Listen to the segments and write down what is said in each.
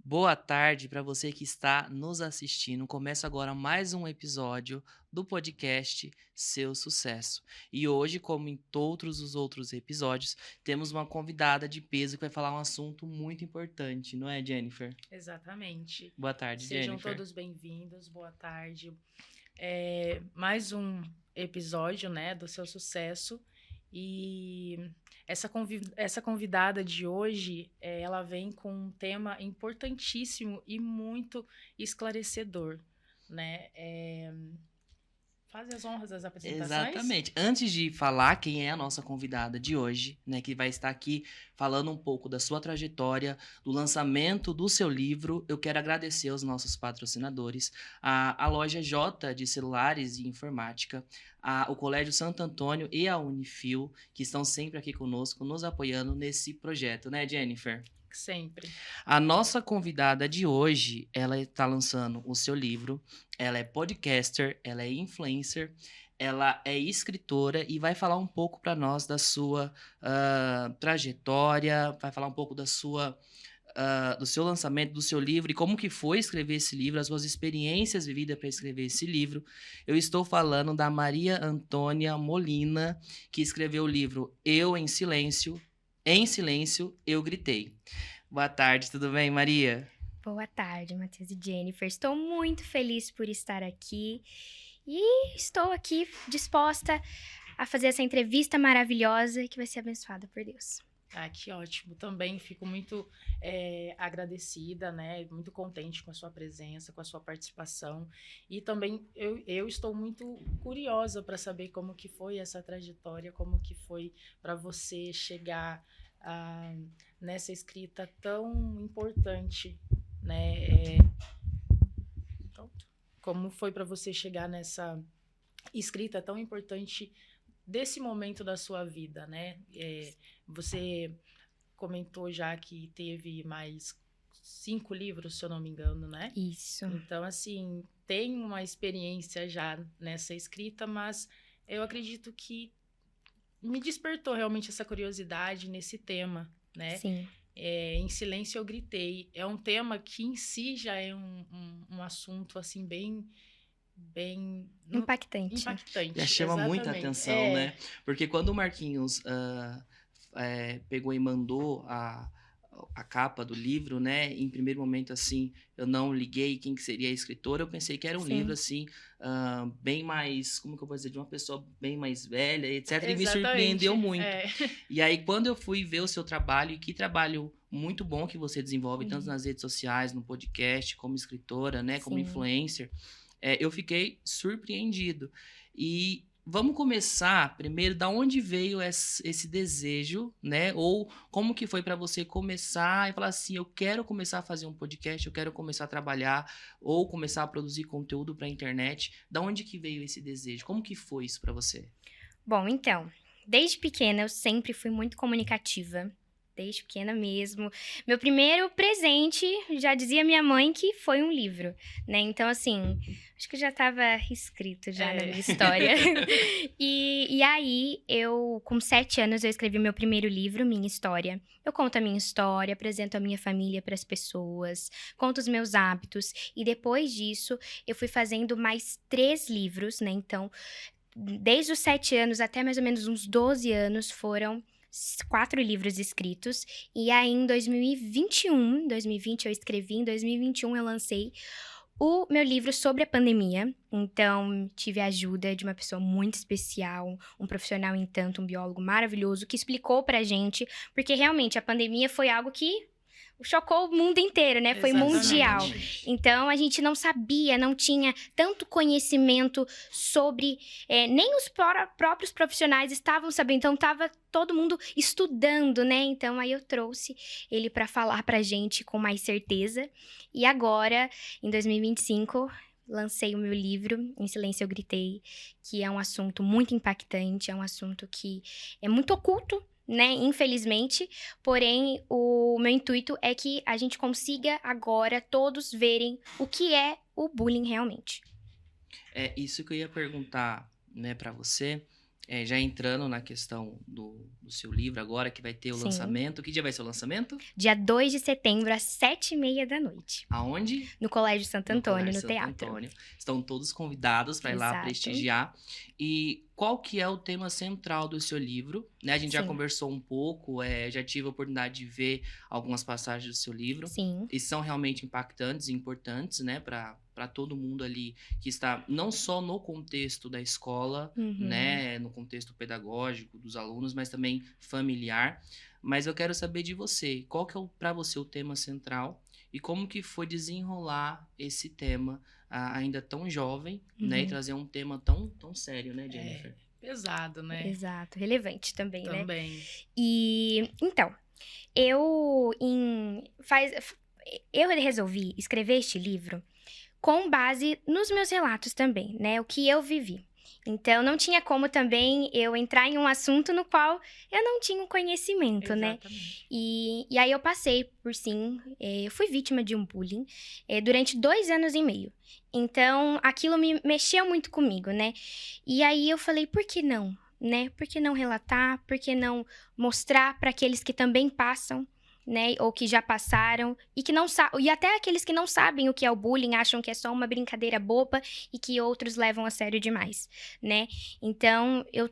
Boa tarde para você que está nos assistindo. Começa agora mais um episódio do podcast Seu Sucesso. E hoje, como em todos os outros episódios, temos uma convidada de peso que vai falar um assunto muito importante, não é, Jennifer? Exatamente. Boa tarde, Sejam Jennifer. todos bem-vindos, boa tarde. Mais um episódio, né, do Seu Sucesso. E essa convidada de hoje, ela vem com um tema importantíssimo e muito esclarecedor, né? Faz as honras das apresentações. Exatamente. Antes de falar quem é a nossa convidada de hoje, né, que vai estar aqui falando um pouco da sua trajetória, do lançamento do seu livro, eu quero agradecer aos nossos patrocinadores, a loja J de celulares e informática, o Colégio Santo Antônio e a Unifil, que estão sempre aqui conosco, nos apoiando nesse projeto, né, Jennifer? Sempre. A nossa convidada de hoje, ela está lançando o seu livro, ela é podcaster, ela é influencer, ela é escritora e vai falar um pouco para nós da sua trajetória, vai falar um pouco do seu lançamento, do seu livro e como que foi escrever esse livro, as suas experiências vividas para escrever esse livro. Eu estou falando da Maria Antônia Molina, que escreveu o livro Eu em Silêncio, Eu Gritei. Boa tarde, tudo bem, Maria? Boa tarde, Matheus e Jennifer. Estou muito feliz por estar aqui e estou aqui disposta a fazer essa entrevista maravilhosa que vai ser abençoada por Deus. Ah, que ótimo. Também fico muito agradecida, né? Muito contente com a sua presença, com a sua participação. E também eu estou muito curiosa para saber como que foi essa trajetória, como que foi para você chegar nessa escrita tão importante, né? Pronto. Como foi para você chegar nessa escrita tão importante desse momento da sua vida, né? Você comentou já que teve mais 5 livros, se eu não me engano, né? Isso. Então, assim, tem uma experiência já nessa escrita, mas eu acredito que me despertou realmente essa curiosidade nesse tema, né? Sim. Em Silêncio Eu Gritei. É um tema que em si já é um assunto, assim, bem Impactante. impactante. Já chama muita Exatamente. atenção, né? Porque quando o Marquinhos pegou e mandou a capa do livro, né? Em primeiro momento, assim, eu não liguei quem que seria a escritora. Eu pensei que era um Sim. livro, assim, bem mais, como que eu posso dizer, de uma pessoa bem mais velha, etc. E me Exatamente. surpreendeu muito. E aí, quando eu fui ver o seu trabalho, e que trabalho muito bom que você desenvolve, tanto nas redes sociais, no podcast, como escritora, né? Como Sim. influencer, eu fiquei surpreendido. E vamos começar primeiro, da onde veio esse desejo, né? Ou como que foi para você começar e falar assim, eu quero começar a fazer um podcast, eu quero começar a trabalhar ou começar a produzir conteúdo para a internet. Da onde que veio esse desejo? Como que foi isso para você? Bom, então, desde pequena eu sempre fui muito comunicativa. Desde pequena mesmo. Meu primeiro presente, já dizia minha mãe, que foi um livro, né? Então, assim, acho que já estava escrito já na minha história. E aí, com 7 anos, eu escrevi meu primeiro livro, Minha História. Eu conto a minha história, apresento a minha família para as pessoas, conto os meus hábitos. E depois disso, eu fui fazendo mais 3 livros, né? Então, desde os 7 anos até mais ou menos uns 12 anos, foram 4 livros escritos, e aí em 2020 eu escrevi, em 2021 eu lancei o meu livro sobre a pandemia. Então, tive a ajuda de uma pessoa muito especial, um profissional em tanto, um biólogo maravilhoso, que explicou pra gente, porque realmente a pandemia foi algo que chocou o mundo inteiro, né? Foi mundial. Exatamente. Então, a gente não sabia, não tinha tanto conhecimento sobre... nem os próprios profissionais estavam sabendo, então estava todo mundo estudando, né? Então, aí eu trouxe ele para falar pra gente com mais certeza. E agora, em 2025... lancei o meu livro, Em Silêncio Eu Gritei, que é um assunto muito impactante, é um assunto que é muito oculto, né? Infelizmente. Porém, o meu intuito é que a gente consiga agora todos verem o que é o bullying realmente. É isso que eu ia perguntar, né, para você. já entrando na questão do seu livro agora, que vai ter o Sim. lançamento. Que dia vai ser o lançamento? Dia 2 de setembro, às 7h30 da noite. Aonde? No Colégio Santo Antônio, Colégio no Santo teatro. Antônio. Estão todos convidados para ir lá Exato. prestigiar. E qual que é o tema central do seu livro? Né? A gente já Sim. conversou um pouco, já tive a oportunidade de ver algumas passagens do seu livro. Sim. E são realmente impactantes e importantes, né, para todo mundo ali que está não só no contexto da escola, Uhum. né, no contexto pedagógico dos alunos, mas também familiar. Mas eu quero saber de você, qual que é para você o tema central e como que foi desenrolar esse tema ainda tão jovem, né, e Uhum. trazer um tema tão sério, né, Jennifer? Pesado, né? Exato. Relevante também, né? Também. E, então, eu resolvi escrever este livro com base nos meus relatos também, né? O que eu vivi. Então, não tinha como também eu entrar em um assunto no qual eu não tinha um conhecimento, né? Exatamente. E aí eu passei por sim, eu fui vítima de um bullying durante 2 anos e meio. Então, aquilo me mexeu muito comigo, né? E aí eu falei, por que não, né? Por que não relatar? Por que não mostrar para aqueles que também passam, né? Ou que já passaram e que não sabem, e até aqueles que não sabem o que é o bullying, acham que é só uma brincadeira boba e que outros levam a sério demais, né? Então, eu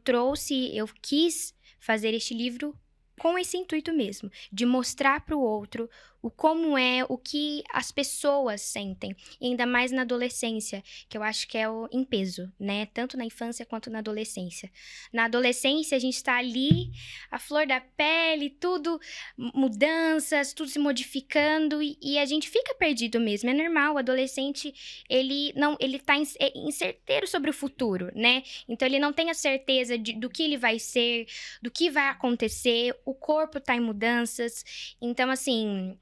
quis fazer este livro com esse intuito mesmo, de mostrar para o outro o que as pessoas sentem, e ainda mais na adolescência, que eu acho que é em peso, né? Tanto na infância quanto na adolescência. Na adolescência, a gente tá ali, a flor da pele, tudo, mudanças, tudo se modificando, e a gente fica perdido mesmo, é normal, o adolescente, ele tá incerteiro sobre o futuro, né? Então, ele não tem a certeza do que ele vai ser, do que vai acontecer, o corpo tá em mudanças, então, assim,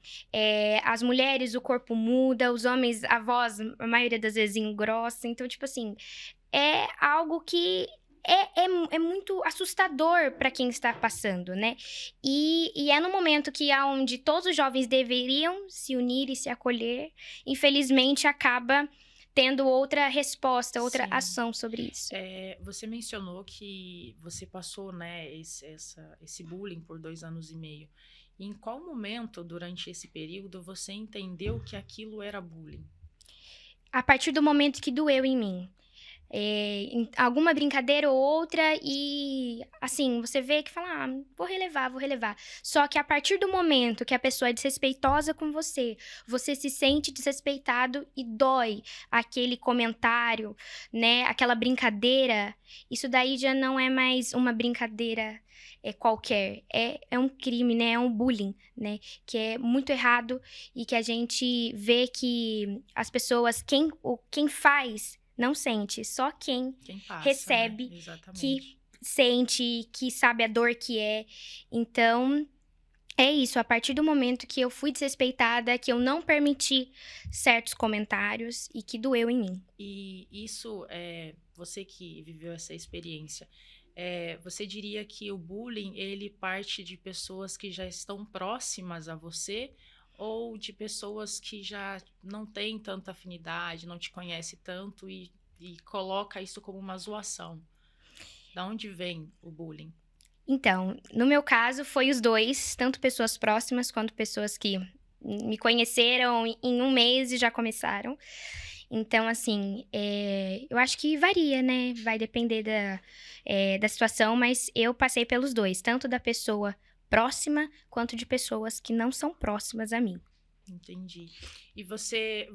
as mulheres, o corpo muda, os homens, a voz, a maioria das vezes engrossa, então, tipo assim, é algo que é muito assustador para quem está passando, né? E é no momento onde todos os jovens deveriam se unir e se acolher, infelizmente acaba tendo outra resposta, outra Sim. ação sobre isso. Você mencionou que você passou, né, esse bullying por 2 anos e meio. E em qual momento, durante esse período, você entendeu que aquilo era bullying? A partir do momento que doeu em mim. Em alguma brincadeira ou outra e, assim, você vê que fala, vou relevar. Só que a partir do momento que a pessoa é desrespeitosa com você se sente desrespeitado e dói aquele comentário, né, aquela brincadeira, isso daí já não é mais uma brincadeira qualquer, é um crime, né, é um bullying, né, que é muito errado e que a gente vê que as pessoas, quem faz não sente, só quem passa, recebe, né? Exatamente. que sente, que sabe a dor que é. Então, é isso. A partir do momento que eu fui desrespeitada, que eu não permiti certos comentários e que doeu em mim. E isso, você que viveu essa experiência, você diria que o bullying, ele parte de pessoas que já estão próximas a você ou de pessoas que já não têm tanta afinidade, não te conhece tanto e coloca isso como uma zoação? Da onde vem o bullying? Então, no meu caso, foi os dois, tanto pessoas próximas quanto pessoas que me conheceram em um mês e já começaram. Então, assim, eu acho que varia, né? Vai depender da situação, mas eu passei pelos dois, tanto da pessoa próxima quanto de pessoas que não são próximas a mim. Entendi. E você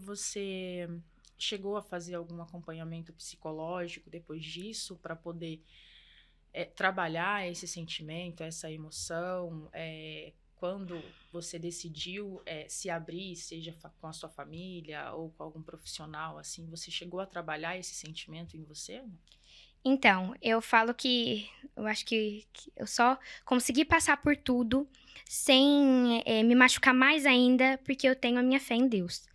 chegou a fazer algum acompanhamento psicológico depois disso para poder trabalhar esse sentimento, essa emoção? Quando você decidiu se abrir, seja com a sua família ou com algum profissional, assim, você chegou a trabalhar esse sentimento em você? Então, eu falo que eu acho que eu só consegui passar por tudo sem me machucar mais ainda, porque eu tenho a minha fé em Deus,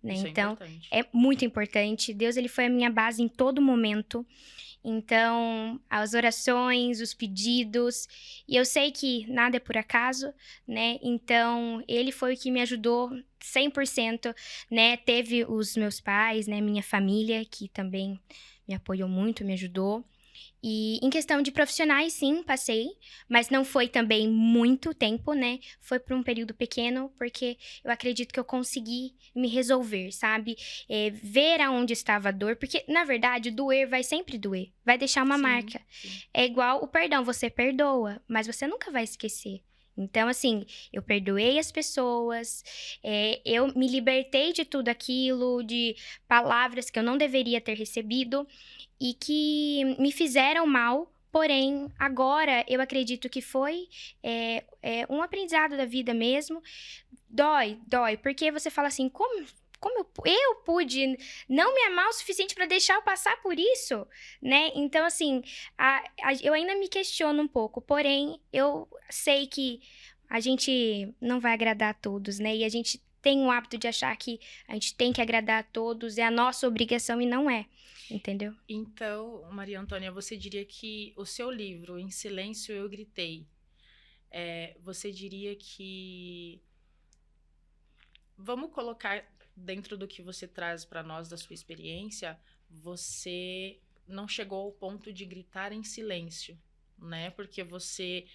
né? Isso Então, importante. é muito importante. Deus, ele foi a minha base em todo momento. Então, as orações, os pedidos, e eu sei que nada é por acaso, né? Então, ele foi o que me ajudou 100%, né? Teve os meus pais, né? Minha família, que também me apoiou muito, me ajudou. E em questão de profissionais, sim, passei, mas não foi também muito tempo, né? Foi por um período pequeno, porque eu acredito que eu consegui me resolver, sabe? Ver aonde estava a dor, porque, na verdade, doer vai sempre doer, vai deixar uma Sim, marca. sim. É igual o perdão, você perdoa, mas você nunca vai esquecer. Então, assim, eu perdoei as pessoas, eu me libertei de tudo aquilo, de palavras que eu não deveria ter recebido e que me fizeram mal, porém, agora eu acredito que foi um aprendizado da vida mesmo. Dói, porque você fala assim, como eu pude não me amar o suficiente para deixar eu passar por isso, né? Então, assim, eu ainda me questiono um pouco, porém, eu sei que a gente não vai agradar a todos, né? E a gente tem o hábito de achar que a gente tem que agradar a todos, é a nossa obrigação e não é, entendeu? Então, Maria Antônia, você diria que o seu livro, Em Silêncio Eu Gritei, você diria que... Vamos colocar dentro do que você traz para nós da sua experiência, você não chegou ao ponto de gritar em silêncio, né? Porque você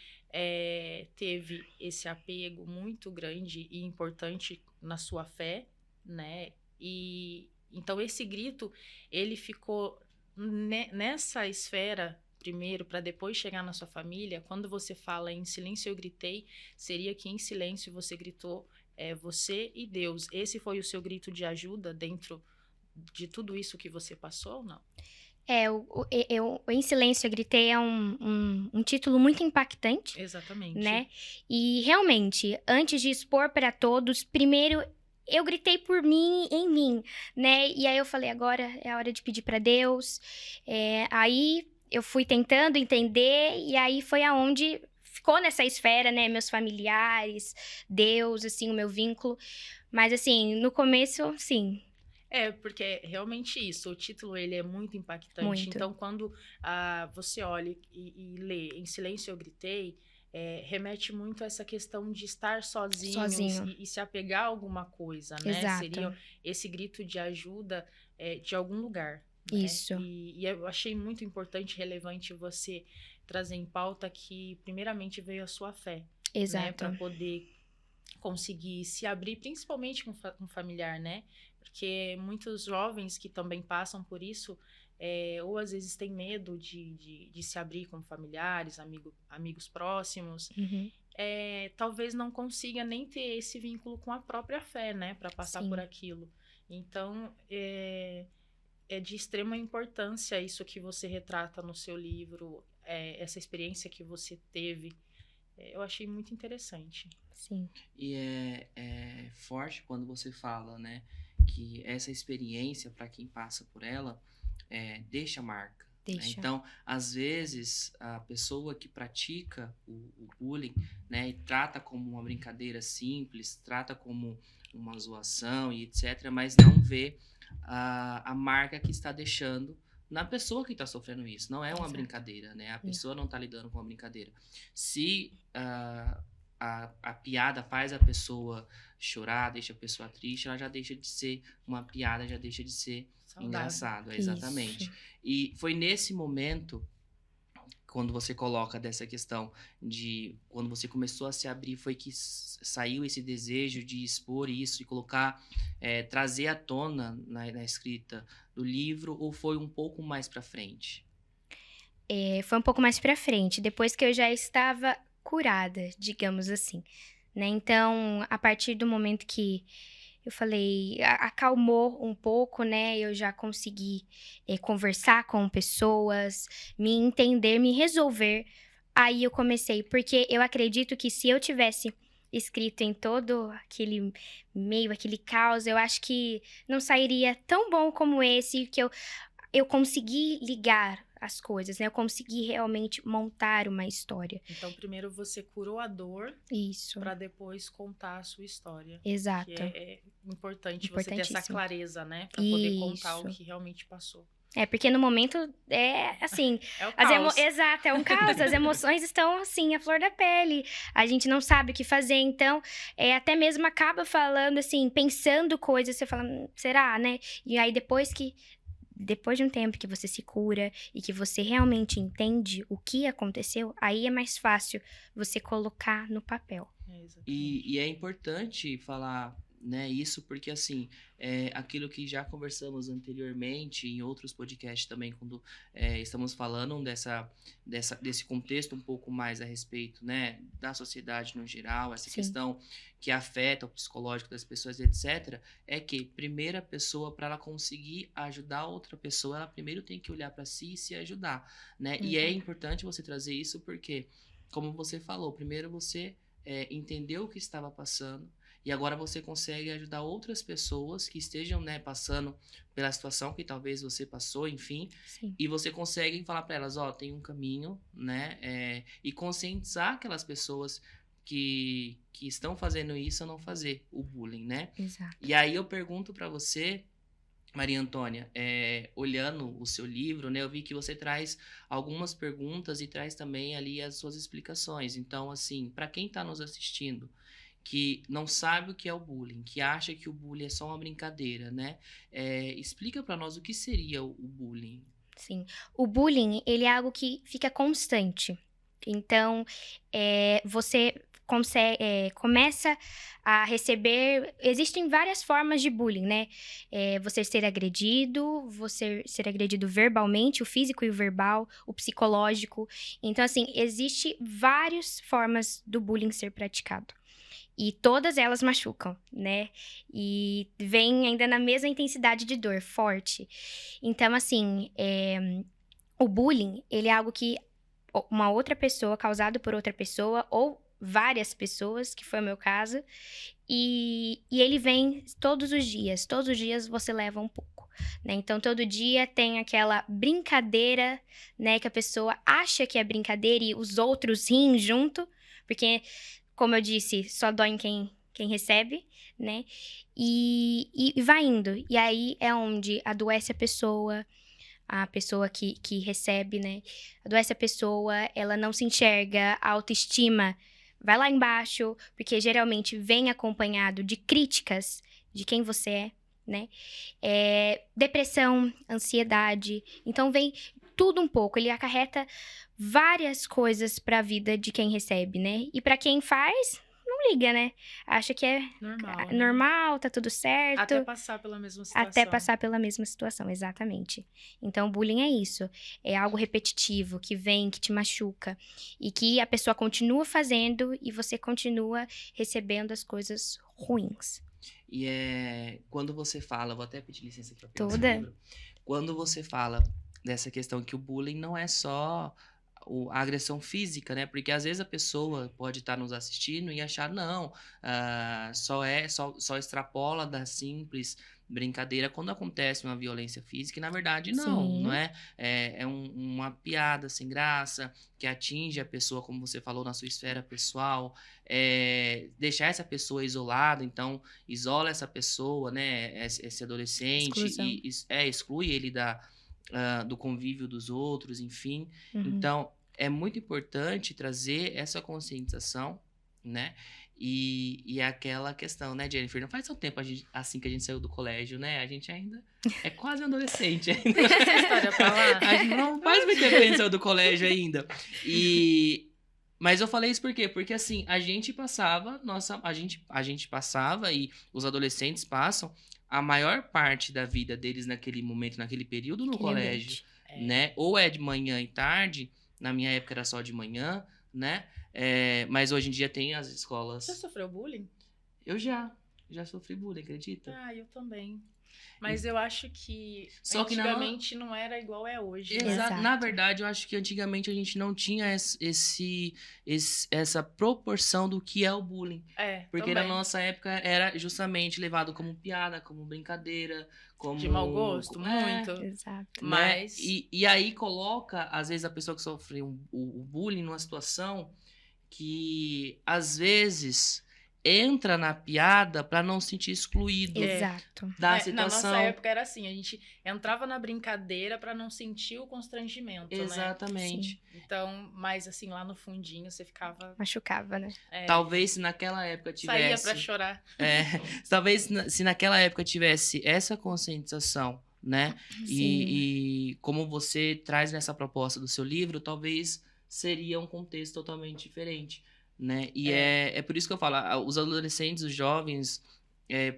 teve esse apego muito grande e importante na sua fé, né? E então esse grito, ele ficou nessa esfera primeiro para depois chegar na sua família. Quando você fala em silêncio eu gritei, seria que em silêncio você gritou você e Deus. Esse foi o seu grito de ajuda dentro de tudo isso que você passou ou não? Eu Em Silêncio Eu Gritei é um título muito impactante, Exatamente. né? E realmente, antes de expor para todos, primeiro eu gritei por mim, em mim, né? E aí eu falei, agora é a hora de pedir para Deus. Aí eu fui tentando entender, e aí foi aonde ficou nessa esfera, né? Meus familiares, Deus, assim, o meu vínculo. Mas assim, no começo, sim, Porque é realmente isso. O título, ele é muito impactante. muito. Então, quando você olha e lê Em Silêncio Eu Gritei, remete muito a essa questão de estar sozinho. E se apegar a alguma coisa, né? Exato. Seria esse grito de ajuda de algum lugar. Né? Isso. E eu achei muito importante, relevante você trazer em pauta que, primeiramente, veio a sua fé. Exato. Né? Para poder conseguir se abrir, principalmente com um familiar, né? Porque muitos jovens que também passam por isso, ou às vezes têm medo de se abrir com familiares, amigos próximos, Uhum. Talvez não consiga nem ter esse vínculo com a própria fé, né? Para passar Sim. por aquilo. Então, é de extrema importância isso que você retrata no seu livro, essa experiência que você teve. Eu achei muito interessante. Sim. E é forte quando você fala, né, que essa experiência, para quem passa por ela, deixa marca. Né? Deixa. Então, às vezes, a pessoa que pratica o bullying, né, e trata como uma brincadeira simples, trata como uma zoação e etc., mas não vê a marca que está deixando na pessoa que está sofrendo isso. Não é uma Exato. brincadeira, né? A pessoa não está lidando com uma brincadeira. Se a piada faz a pessoa chorar, deixa a pessoa triste, ela já deixa de ser uma piada, já deixa de ser Saudável. engraçado. Exatamente. Isso. E foi nesse momento, quando você coloca dessa questão de quando você começou a se abrir, foi que saiu esse desejo de expor isso e colocar, trazer à tona na escrita do livro, ou foi um pouco mais pra frente? Foi um pouco mais pra frente, depois que eu já estava curada, digamos assim, né? Então, a partir do momento que eu falei, acalmou um pouco, né? Eu já consegui conversar com pessoas, me entender, me resolver. Aí eu comecei, porque eu acredito que se eu tivesse escrito em todo aquele meio, aquele caos, eu acho que não sairia tão bom como esse, que eu consegui ligar as coisas, né? Eu consegui realmente montar uma história. Então, primeiro você curou a dor Isso. para depois contar a sua história. Exato. Que é importante você ter essa Importantíssimo. clareza, né? Para poder contar o Isso. que realmente passou. Porque no momento assim, É o caos. exato, é um caos, as emoções estão assim, à flor da pele, a gente não sabe o que fazer, então, até mesmo acaba falando assim, pensando coisas, você fala, será, né? E aí depois que depois de um tempo que você se cura e que você realmente entende o que aconteceu, aí é mais fácil você colocar no papel. Exatamente. E é importante falar, né, isso porque, assim, aquilo que já conversamos anteriormente em outros podcasts também, quando estamos falando desse contexto um pouco mais a respeito, né, da sociedade no geral, essa Sim. questão que afeta o psicológico das pessoas, etc., é que, primeira pessoa, para ela conseguir ajudar outra pessoa, ela primeiro tem que olhar para si e se ajudar, né? E é Exato. importante você trazer isso porque, como você falou, primeiro você entendeu o que estava passando, e agora você consegue ajudar outras pessoas que estejam, né, passando pela situação que talvez você passou, enfim, Sim. e você consegue falar para elas, ó, tem um caminho, né, e conscientizar aquelas pessoas que estão fazendo isso a não fazer o bullying, né? Exato. E aí eu pergunto para você, Maria Antônia, olhando o seu livro, né, eu vi que você traz algumas perguntas e traz também ali as suas explicações. Então, assim, para quem está nos assistindo, que não sabe o que é o bullying, que acha que o bullying é só uma brincadeira, né? Explica para nós o que seria o bullying. Sim. O bullying, ele é algo que fica constante. Então, você começa a receber... Existem várias formas de bullying, né? Você ser agredido verbalmente, o físico e o verbal, o psicológico. Então, assim, existe várias formas do bullying ser praticado. E todas elas machucam, né? E vem ainda na mesma intensidade de dor, forte. Então, assim, o bullying, ele é algo que uma outra pessoa, causado por outra pessoa, ou várias pessoas, que foi o meu caso, e ele vem todos os dias você leva um pouco, né? Então, todo dia tem aquela brincadeira, né, que a pessoa acha que é brincadeira e os outros riem junto, porque, como eu disse, só dói em quem recebe, né? E vai indo. E aí é onde adoece a pessoa que recebe, né? Adoece a pessoa, ela não se enxerga, a autoestima vai lá embaixo, porque geralmente vem acompanhado de críticas de quem você é, né? Depressão, ansiedade. Então vem tudo um pouco. Ele acarreta várias coisas para a vida de quem recebe, né? E para quem faz, não liga, né? Acha que é normal, tá tudo certo. Até passar pela mesma situação. Até passar pela mesma situação, exatamente. Então, o bullying é isso. É algo repetitivo, que vem, que te machuca. E que a pessoa continua fazendo e você continua recebendo as coisas ruins. E quando você fala, vou até pedir licença aqui pra pegar Toda. esse livro. Quando você fala dessa questão que o bullying não é só a agressão física, né? Porque às vezes a pessoa pode estar nos assistindo e achar, não, só extrapola da simples brincadeira quando acontece uma violência física, e na verdade não, Sim. não é? Uma piada sem graça que atinge a pessoa, como você falou, na sua esfera pessoal, deixar essa pessoa isolada, então isola essa pessoa, né? Esse adolescente, Exclusão. e exclui ele do convívio dos outros, enfim. Uhum. Então, é muito importante trazer essa conscientização, né? E aquela questão, né, Jennifer? Não faz tanto tempo assim que a gente saiu do colégio, né? A gente ainda é quase um adolescente. Deixa essa história pra lá. Não faz muito tempo que a gente saiu do colégio ainda. Mas eu falei isso por quê? Porque assim, a gente passava e os adolescentes passam a maior parte da vida deles naquele momento, naquele período no colégio, né? Ou é de manhã e tarde, na minha época era só de manhã, né? Mas hoje em dia tem as escolas... Você sofreu bullying? Eu já sofri bullying, acredita? Eu também. Mas eu acho que Só que antigamente não era igual é hoje. Né? Exato. Na verdade, eu acho que antigamente a gente não tinha essa proporção do que é o bullying. Porque também. na nossa época era justamente levado como piada, como brincadeira, como... De mau gosto, muito. Exato. Mas... E aí coloca, às vezes, a pessoa que sofre o bullying numa situação que, às vezes... entra na piada pra não se sentir excluído Exato. da situação. Na nossa época era assim, a gente entrava na brincadeira pra não sentir o constrangimento, Exatamente. né? Então, mas assim, lá no fundinho você ficava... Machucava, né? Talvez se naquela época tivesse... Saía pra chorar. Talvez se naquela época tivesse essa conscientização né? Sim. E como você traz nessa proposta do seu livro, talvez seria um contexto totalmente diferente, né? E é por isso que eu falo, os adolescentes, os jovens,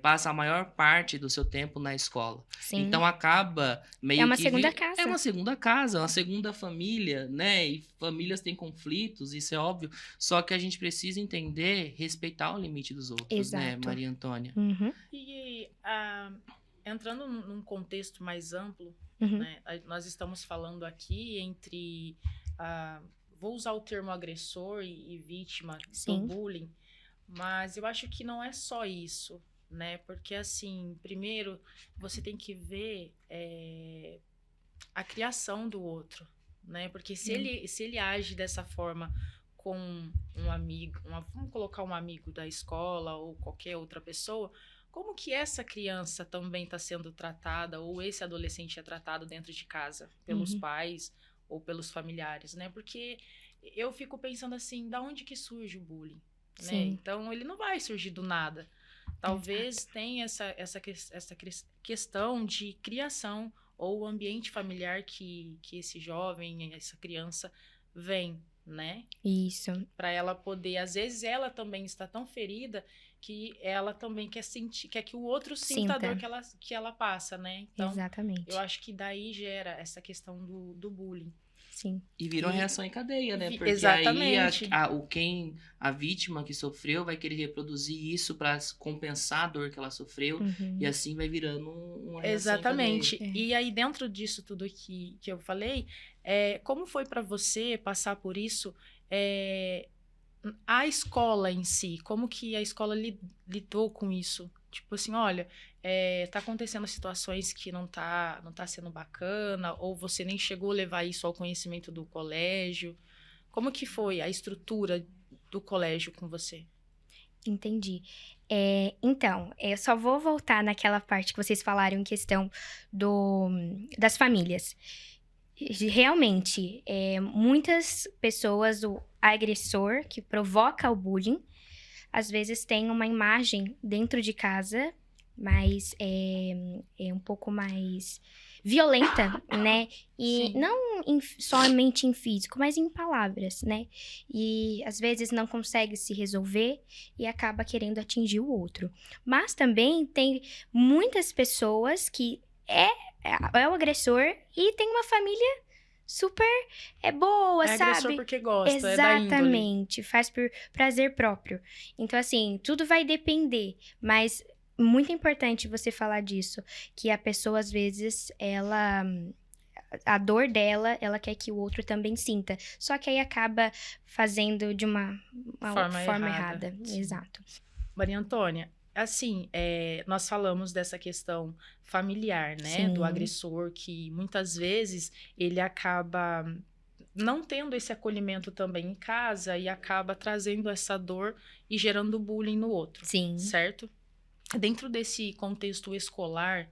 passam a maior parte do seu tempo na escola. Sim. Então acaba meio É uma que segunda casa. É uma segunda casa, uma segunda família, né? E famílias têm conflitos, isso é óbvio. Só que a gente precisa entender, respeitar o limite dos outros, né, Exato. Maria Antônia? Uhum. E entrando num contexto mais amplo, Uhum. né, nós estamos falando aqui entre... vou usar o termo agressor e vítima Sim. do bullying, mas eu acho que não é só isso, né? Porque, assim, primeiro, você tem que ver a criação do outro, né? Porque se ele age dessa forma com um amigo, vamos colocar um amigo da escola ou qualquer outra pessoa, como que essa criança também está sendo tratada, ou esse adolescente é tratado dentro de casa, pelos pais ou pelos familiares, né? Porque eu fico pensando assim, da onde que surge o bullying? Né? Então, ele não vai surgir do nada. Talvez tenha essa questão de criação ou o ambiente familiar que esse jovem, essa criança vem, né? Isso. Para ela poder, às vezes ela também está tão ferida que ela também quer sentir, quer que o outro sinta a dor que ela passa, né? Então, exatamente. eu acho que daí gera essa questão do bullying. Sim. E vira uma reação em cadeia, né? Porque exatamente. aí a vítima que sofreu vai querer reproduzir isso para compensar a dor que ela sofreu. E assim vai virando uma reação exatamente. em cadeia. E aí, dentro disso tudo que eu falei, como foi para você passar por isso? A escola em si, como que a escola lidou com isso? Tipo assim, olha, tá acontecendo situações que não tá sendo bacana, ou você nem chegou a levar isso ao conhecimento do colégio. Como que foi a estrutura do colégio com você? Entendi. Então, eu só vou voltar naquela parte que vocês falaram em questão das famílias. Realmente, muitas pessoas, o agressor que provoca o bullying, às vezes tem uma imagem dentro de casa, mas é um pouco mais violenta, né? E Sim. não somente em físico, mas em palavras, né? E às vezes não consegue se resolver e acaba querendo atingir o outro. Mas também tem muitas pessoas que é o agressor e tem uma família super boa, sabe? Agressor porque gosta, exatamente, faz por prazer próprio. Então, assim, tudo vai depender, mas muito importante você falar disso, que a pessoa, às vezes, a dor dela, ela quer que o outro também sinta. Só que aí acaba fazendo de uma forma errada. Exato. Maria Antônia, assim, nós falamos dessa questão familiar, né? Sim. Do agressor, que muitas vezes ele acaba não tendo esse acolhimento também em casa e acaba trazendo essa dor e gerando bullying no outro. Sim. Certo? Dentro desse contexto escolar,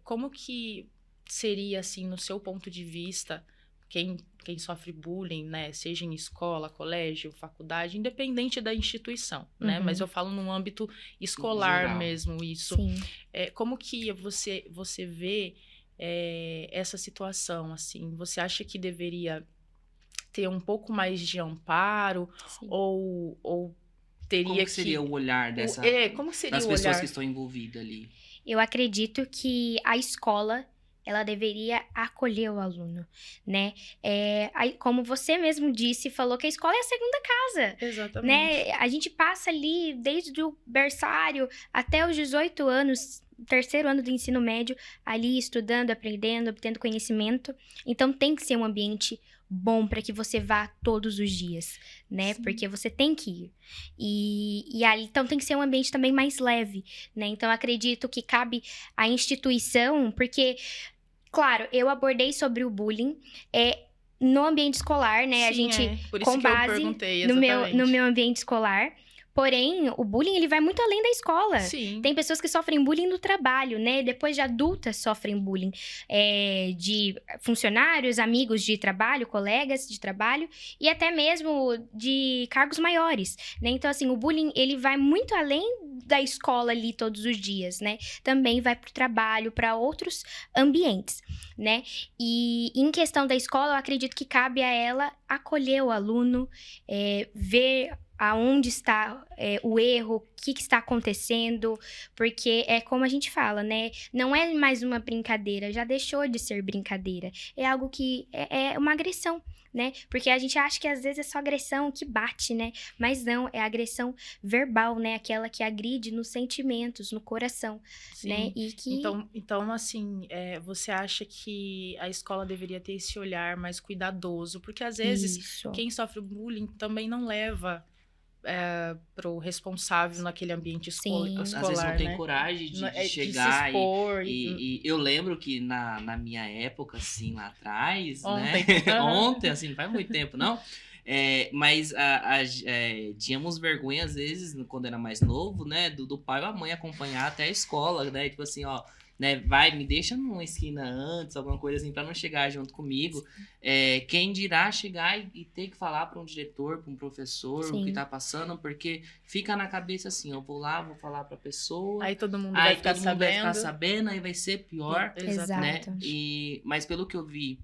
como que seria, assim, no seu ponto de vista, quem sofre bullying, né? Seja em escola, colégio, faculdade, independente da instituição, né? Mas eu falo num âmbito escolar geral mesmo, isso. Sim. Como que você vê essa situação, assim? Você acha que deveria ter um pouco mais de amparo? Sim. Ou teria como que seria o olhar como seria das o pessoas olhar? que estão envolvidas ali? Eu acredito que a escola, ela deveria acolher o aluno, né? Aí, como você mesmo disse, falou que a escola é a segunda casa. Exatamente. Né? A gente passa ali desde o berçário até os 18 anos, terceiro ano do ensino médio, ali estudando, aprendendo, obtendo conhecimento. Então, tem que ser um ambiente bom para que você vá todos os dias, né? Sim. Porque você tem que ir. E ali, então, tem que ser um ambiente também mais leve, né? Então, acredito que cabe à instituição, porque, claro, eu abordei sobre o bullying no ambiente escolar, né? Sim, a gente, por isso com que eu base perguntei, no exatamente. meu ambiente escolar. Porém, o bullying, ele vai muito além da escola. Sim. Tem pessoas que sofrem bullying no trabalho, né? Depois de adultas sofrem bullying de funcionários, amigos de trabalho, colegas de trabalho e até mesmo de cargos maiores, né? Então, assim, o bullying, ele vai muito além da escola ali todos os dias, né? Também vai para o trabalho, para outros ambientes, né? E em questão da escola, eu acredito que cabe a ela acolher o aluno, ver aonde está o erro, o que está acontecendo, porque é como a gente fala, né? Não é mais uma brincadeira, já deixou de ser brincadeira. É algo que é uma agressão, né? Porque a gente acha que às vezes é só agressão que bate, né? Mas não, é agressão verbal, né? Aquela que agride nos sentimentos, no coração, Sim. né? E que... Então assim, você acha que a escola deveria ter esse olhar mais cuidadoso? Porque às vezes Isso. quem sofre bullying também não leva pro responsável naquele ambiente Sim. escolar, Às vezes não tem né? coragem de De se chegar expor. e eu lembro que na minha época, assim, lá atrás, Ontem. né? Ontem, assim, não faz muito tempo, não. Mas tínhamos vergonha, às vezes, quando era mais novo, né? Do pai ou a mãe acompanhar até a escola, né? Tipo assim, ó, né? Me deixa numa esquina antes, alguma coisa assim, pra não chegar junto comigo. Quem dirá chegar e ter que falar para um diretor, para um professor, o que tá passando, porque fica na cabeça assim, eu vou lá, vou falar pra pessoa. Aí todo mundo Aí vai ficar todo mundo vai ficar sabendo. sabendo, aí vai ser pior, Exatamente. né? Mas pelo que eu vi,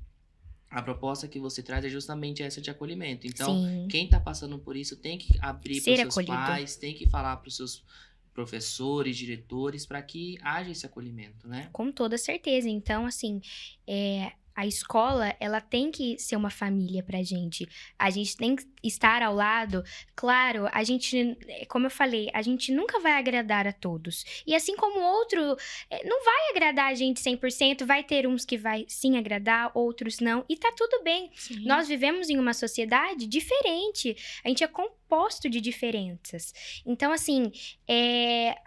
a proposta que você traz é justamente essa de acolhimento. Então, Sim. quem tá passando por isso tem que abrir para os seus acolhido. pais, tem que falar para os seus professores, diretores, para que haja esse acolhimento, né? Com toda certeza. Então, assim, a escola, ela tem que ser uma família pra gente. A gente tem que estar ao lado. Claro, a gente, como eu falei, a gente nunca vai agradar a todos. E assim como o outro não vai agradar a gente 100%, vai ter uns que vai sim agradar, outros não. E tá tudo bem. Sim. Nós vivemos em uma sociedade diferente. A gente é composto de diferenças. Então, assim,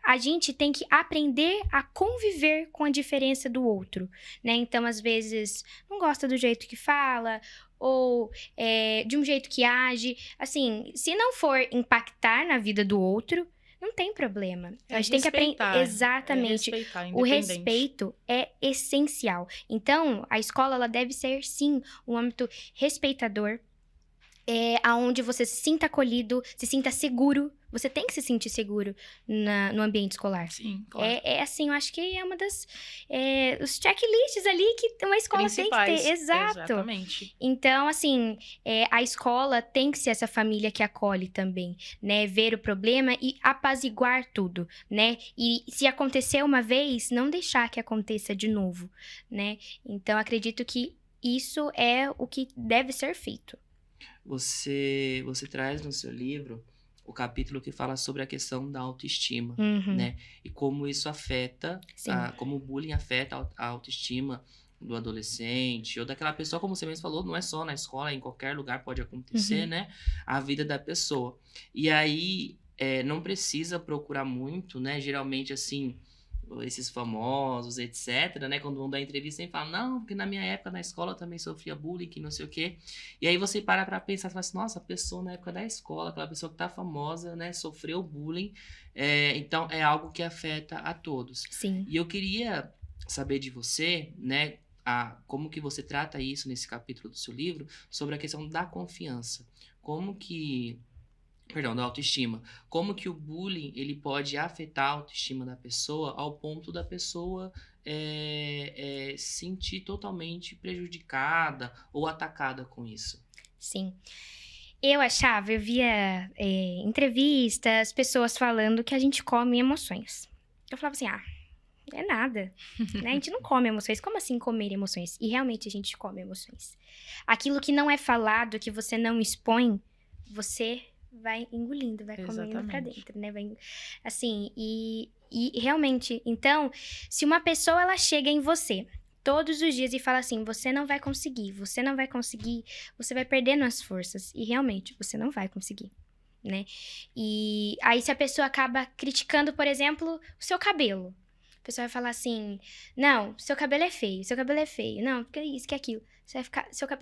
a gente tem que aprender a conviver com a diferença do outro, né? Então, às vezes, não gosta do jeito que fala, ou de um jeito que age. Assim, se não for impactar na vida do outro, não tem problema. A gente tem que aprender. Exatamente. Respeitar, O independente. respeito é essencial. Então, a escola, ela deve ser, sim, um âmbito respeitador, aonde você se sinta acolhido, se sinta seguro. Você tem que se sentir seguro no ambiente escolar. Sim, claro. Assim, eu acho que é uma das... os checklists ali que uma escola tem que ter. Exato. Exatamente. Então, assim, a escola tem que ser essa família que acolhe também, né? Ver o problema e apaziguar tudo, né? E se acontecer uma vez, não deixar que aconteça de novo, né? Então, acredito que isso é o que deve ser feito. Você traz no seu livro o capítulo que fala sobre a questão da autoestima, Uhum. né? E como isso afeta, como o bullying afeta a autoestima do adolescente ou daquela pessoa, como você mesmo falou, não é só na escola, em qualquer lugar pode acontecer, né? A vida da pessoa. E aí, não precisa procurar muito, né? Geralmente, assim, esses famosos, etc, né? Quando vão dar entrevista, sempre falam, não, porque na minha época na escola eu também sofria bullying, que não sei o quê. E aí você para pra pensar, fala assim, nossa, a pessoa na época da escola, aquela pessoa que tá famosa, né, sofreu bullying. Então, é algo que afeta a todos. Sim. E eu queria saber de você, né, como que você trata isso nesse capítulo do seu livro, sobre a questão da confiança. Da autoestima. Como que o bullying, ele pode afetar a autoestima da pessoa ao ponto da pessoa se sentir totalmente prejudicada ou atacada com isso? Sim. Eu via entrevistas, pessoas falando que a gente come emoções. Eu falava assim, é nada, né? A gente não come emoções. Como assim comer emoções? E realmente a gente come emoções. Aquilo que não é falado, que você não expõe, você vai engolindo, vai comendo pra dentro, né? Assim, e realmente, então, se uma pessoa, ela chega em você todos os dias e fala assim, você não vai conseguir, você vai perdendo as forças. E realmente, você não vai conseguir, né? E aí, se a pessoa acaba criticando, por exemplo, o seu cabelo, a pessoa vai falar assim, não, seu cabelo é feio, não, porque isso, que aquilo. Você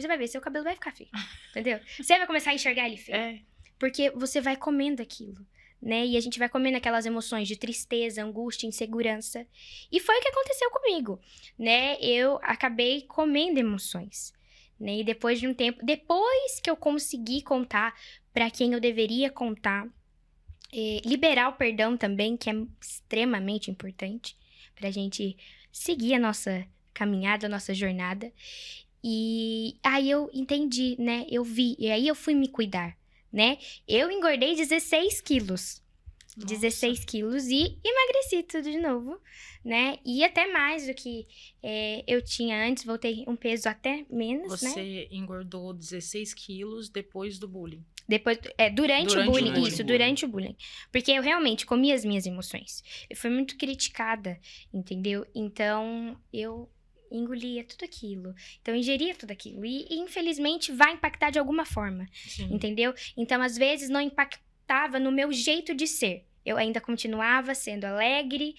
vai ver, seu cabelo vai ficar feio, entendeu? Você vai começar a enxergar ele feio. Porque você vai comendo aquilo, né? E a gente vai comendo aquelas emoções de tristeza, angústia, insegurança. E foi o que aconteceu comigo, né? Eu acabei comendo emoções, né? E depois de um tempo, depois que eu consegui contar para quem eu deveria contar, liberar o perdão também, que é extremamente importante pra gente seguir a nossa caminhada, a nossa jornada. E aí eu entendi, né? Eu vi, e aí eu fui me cuidar, né? Eu engordei 16 quilos. 16 quilos e emagreci tudo de novo, né? E até mais do que eu tinha antes, voltei um peso até menos, né? Você engordou 16 quilos depois do bullying. Depois, durante o Durante o bullying, bullying. isso, durante o bullying. Porque eu realmente comia as minhas emoções. Eu fui muito criticada, entendeu? Então, eu engolia tudo aquilo. Então, eu ingeria tudo aquilo. E, infelizmente, vai impactar de alguma forma, Sim. entendeu? Então, às vezes, não impactava no meu jeito de ser. Eu ainda continuava sendo alegre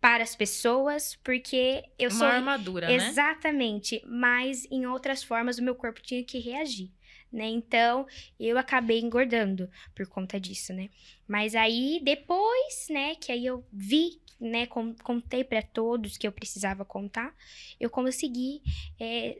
para as pessoas, porque eu Uma sou... armadura, né? Exatamente. Mas, em outras formas, o meu corpo tinha que reagir, né? Então, eu acabei engordando por conta disso, né? Mas aí, depois, né, que aí eu vi, né, contei pra todos que eu precisava contar, eu consegui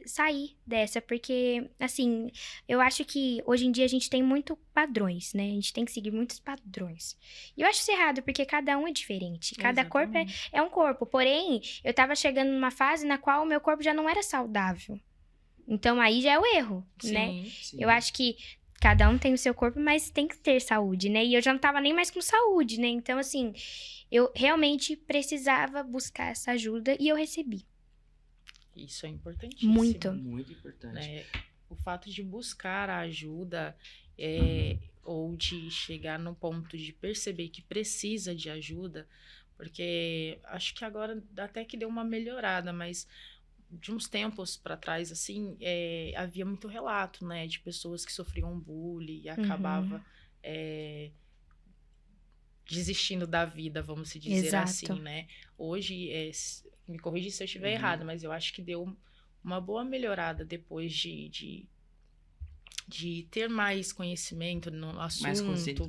sair dessa, porque, assim, eu acho que hoje em dia a gente tem muito padrões, né? A gente tem que seguir muitos padrões. E eu acho isso errado, porque cada um é diferente. Cada corpo é um corpo. Porém, eu tava chegando numa fase na qual o meu corpo já não era saudável. Então, aí já é o erro, né? Sim. Eu acho que cada um tem o seu corpo, mas tem que ter saúde, né? E eu já não tava nem mais com saúde, né? Então, assim, eu realmente precisava buscar essa ajuda e eu recebi. Isso é importantíssimo. Muito. Muito importante. Né? O fato de buscar a ajuda ou de chegar no ponto de perceber que precisa de ajuda, porque acho que agora até que deu uma melhorada, mas de uns tempos para trás, assim, havia muito relato, né, de pessoas que sofriam bullying e acabava desistindo da vida, vamos se dizer assim, né? Hoje, me corrija se eu estiver errada, mas eu acho que deu uma boa melhorada depois de ter mais conhecimento no assunto. Mais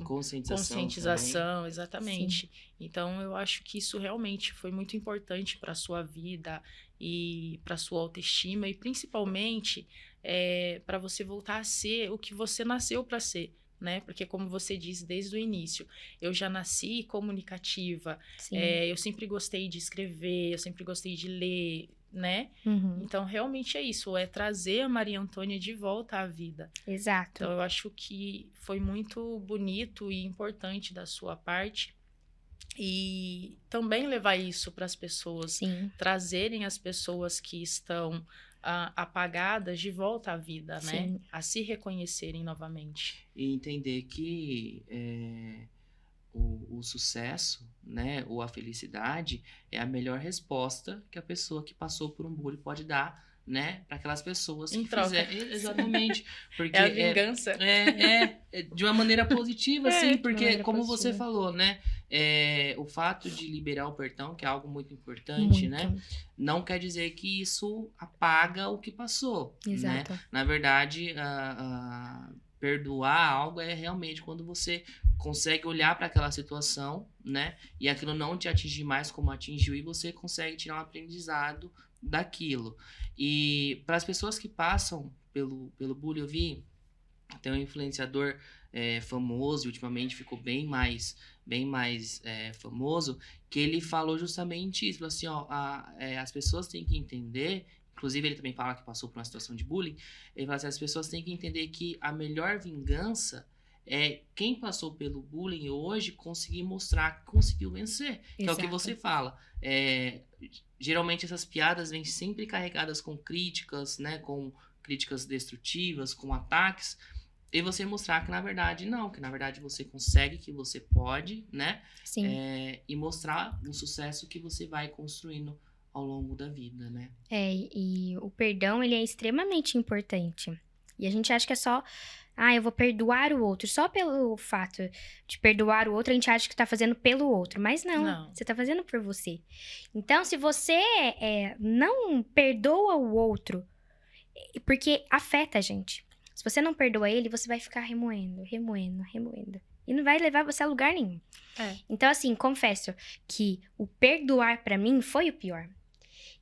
conscientização, exatamente. Sim. Então, eu acho que isso realmente foi muito importante para a sua vida e para a sua autoestima e principalmente para você voltar a ser o que você nasceu para ser, né? Porque como você disse desde o início, eu já nasci comunicativa, eu sempre gostei de escrever, eu sempre gostei de ler, né? Então, realmente é isso, é trazer a Maria Antônia de volta à vida. Exato. Então, eu acho que foi muito bonito e importante da sua parte e também levar isso para as pessoas, Sim. trazerem as pessoas que estão apagadas de volta à vida, Sim. né? A se reconhecerem novamente. E entender que o sucesso, né, ou a felicidade é a melhor resposta que a pessoa que passou por um bullying pode dar, né, para aquelas pessoas que fizerem. Exatamente. Porque é a vingança. De uma maneira positiva, sim, porque como positiva. você falou, né, o fato de liberar o perdão, que é algo muito importante, né, não quer dizer que isso apaga o que passou. Exato. Né? Na verdade, perdoar algo é realmente quando você consegue olhar para aquela situação, né? E aquilo não te atingir mais como atingiu e você consegue tirar um aprendizado daquilo. E para as pessoas que passam pelo bullying, eu vi tem um influenciador famoso e ultimamente ficou bem mais famoso, que ele falou justamente isso, falou assim, ó, as pessoas têm que entender. Inclusive, ele também fala que passou por uma situação de bullying. Ele fala assim, as pessoas têm que entender que a melhor vingança é quem passou pelo bullying hoje conseguir mostrar que conseguiu vencer. Que é o que você fala. Geralmente, essas piadas vêm sempre carregadas com críticas, né? Com críticas destrutivas, com ataques. E você mostrar que, na verdade, não. Que, na verdade, você consegue, que você pode, né? Sim. E mostrar o sucesso que você vai construindo ao longo da vida, né? E o perdão, ele é extremamente importante. E a gente acha que é só, eu vou perdoar o outro. Só pelo fato de perdoar o outro, a gente acha que tá fazendo pelo outro. Mas não. Você tá fazendo por você. Então, se você não perdoa o outro, porque afeta a gente. Se você não perdoa ele, você vai ficar remoendo. E não vai levar você a lugar nenhum. Então, assim, confesso que o perdoar pra mim foi o pior.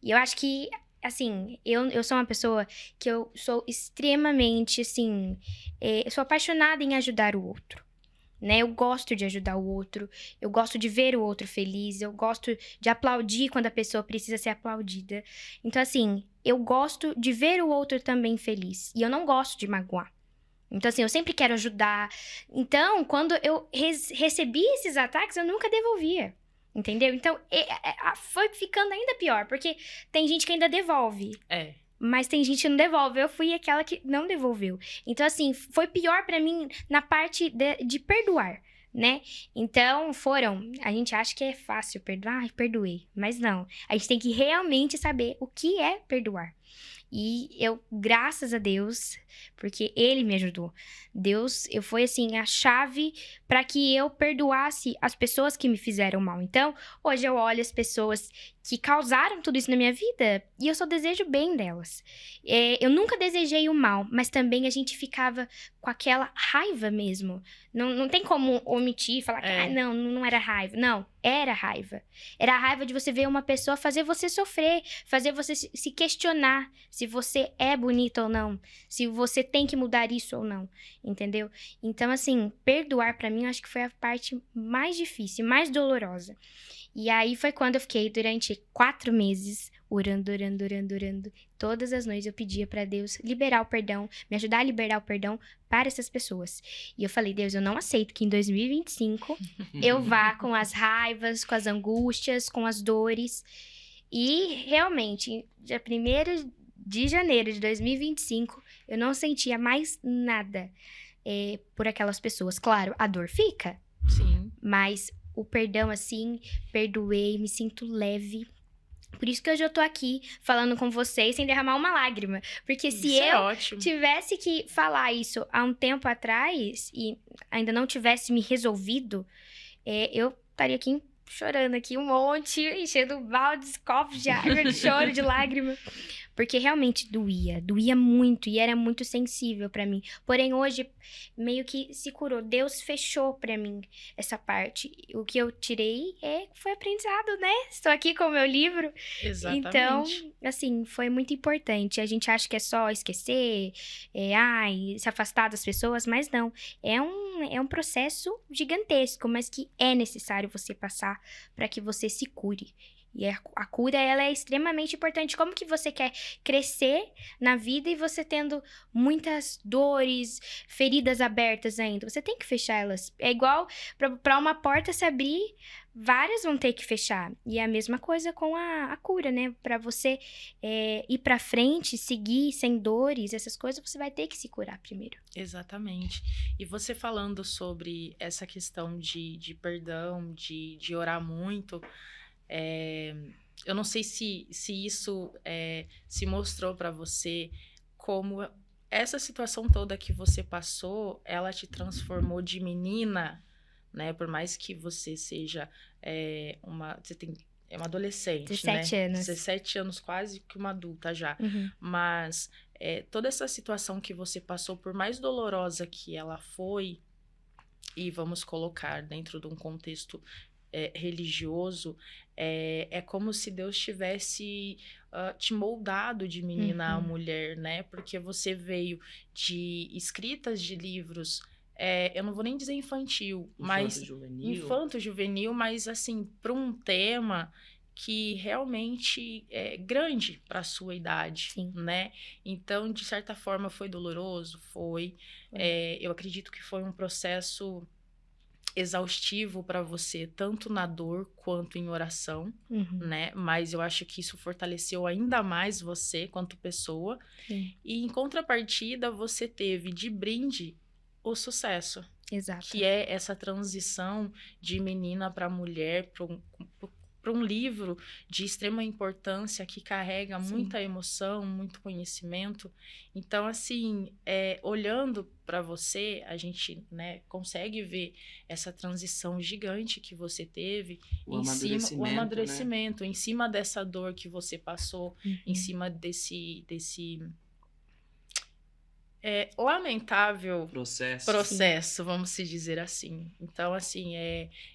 E eu acho que, assim, eu sou uma pessoa que eu sou extremamente, assim, eu sou apaixonada em ajudar o outro, né? Eu gosto de ajudar o outro, eu gosto de ver o outro feliz, eu gosto de aplaudir quando a pessoa precisa ser aplaudida. Então, assim, eu gosto de ver o outro também feliz. E eu não gosto de magoar. Então, assim, eu sempre quero ajudar. Então, quando eu recebi esses ataques, eu nunca devolvia. Entendeu? Então, foi ficando ainda pior, porque tem gente que ainda devolve. Mas tem gente que não devolve. Eu fui aquela que não devolveu. Então, assim, foi pior pra mim na parte de perdoar, né? Então, a gente acha que é fácil perdoar, perdoei. Mas não. A gente tem que realmente saber o que é perdoar. E eu, graças a Deus, porque Ele me ajudou. Foi assim, a chave para que eu perdoasse as pessoas que me fizeram mal. Então, hoje eu olho as pessoas que causaram tudo isso na minha vida e eu só desejo bem delas. Eu nunca desejei o mal, mas também a gente ficava com aquela raiva mesmo. Não tem como omitir, falar que não era raiva. Não, era raiva. Era a raiva de você ver uma pessoa fazer você sofrer, fazer você se questionar se você é bonita ou não, se você tem que mudar isso ou não, entendeu? Então, assim, perdoar pra mim, eu acho que foi a parte mais difícil, mais dolorosa. E aí foi quando eu fiquei durante 4 meses orando. Todas as noites eu pedia pra Deus liberar o perdão, me ajudar a liberar o perdão para essas pessoas. E eu falei, Deus, eu não aceito que em 2025 eu vá com as raivas, com as angústias, com as dores. E realmente, dia 1º de janeiro de 2025, eu não sentia mais nada por aquelas pessoas. Claro, a dor fica. Sim. Mas o perdão, assim, perdoei, me sinto leve. Por isso que hoje eu tô aqui falando com vocês sem derramar uma lágrima. Porque se eu tivesse que falar isso há um tempo atrás e ainda não tivesse me resolvido, eu estaria aqui chorando aqui um monte, enchendo baldes, copos de água, de choro, de lágrima. Porque realmente doía muito e era muito sensível pra mim. Porém, hoje, meio que se curou. Deus fechou pra mim essa parte. O que eu tirei foi aprendizado, né? Estou aqui com o meu livro. Exatamente. Então, assim, foi muito importante. A gente acha que é só esquecer, se afastar das pessoas, mas não. É um processo gigantesco, mas que é necessário você passar para que você se cure. E a cura, ela é extremamente importante. Como que você quer crescer na vida e você tendo muitas dores, feridas abertas ainda? Você tem que fechar elas. É igual para uma porta se abrir, várias vão ter que fechar. E é a mesma coisa com a cura, né? Para você ir para frente, seguir sem dores, essas coisas, você vai ter que se curar primeiro. Exatamente. E você falando sobre essa questão de perdão, de orar muito... eu não sei se isso se mostrou para você como essa situação toda que você passou, ela te transformou de menina, né? Por mais que você seja você tem uma adolescente, 17 né? anos. 17 anos, quase que uma adulta já. Uhum. Mas toda essa situação que você passou, por mais dolorosa que ela foi, e vamos colocar dentro de um contexto religioso, é como se Deus tivesse te moldado de menina a mulher, né? Porque você veio de escritas de livros, eu não vou nem dizer infantil, mas infanto-juvenil, mas assim, para um tema que realmente é grande para a sua idade, Sim. Né? Então, de certa forma, foi doloroso, foi. Eu acredito que foi um processo exaustivo para você, tanto na dor quanto em oração, né? Mas eu acho que isso fortaleceu ainda mais você quanto pessoa. Sim. E em contrapartida, você teve de brinde o sucesso. Exato. Que é essa transição de menina para mulher, para um livro de extrema importância que carrega muita emoção, muito conhecimento. Então, assim, olhando para você, a gente, né, consegue ver essa transição gigante que você teve, o amadurecimento, né? Em cima dessa dor que você passou, em cima desse lamentável processo, vamos se dizer assim. Então, assim,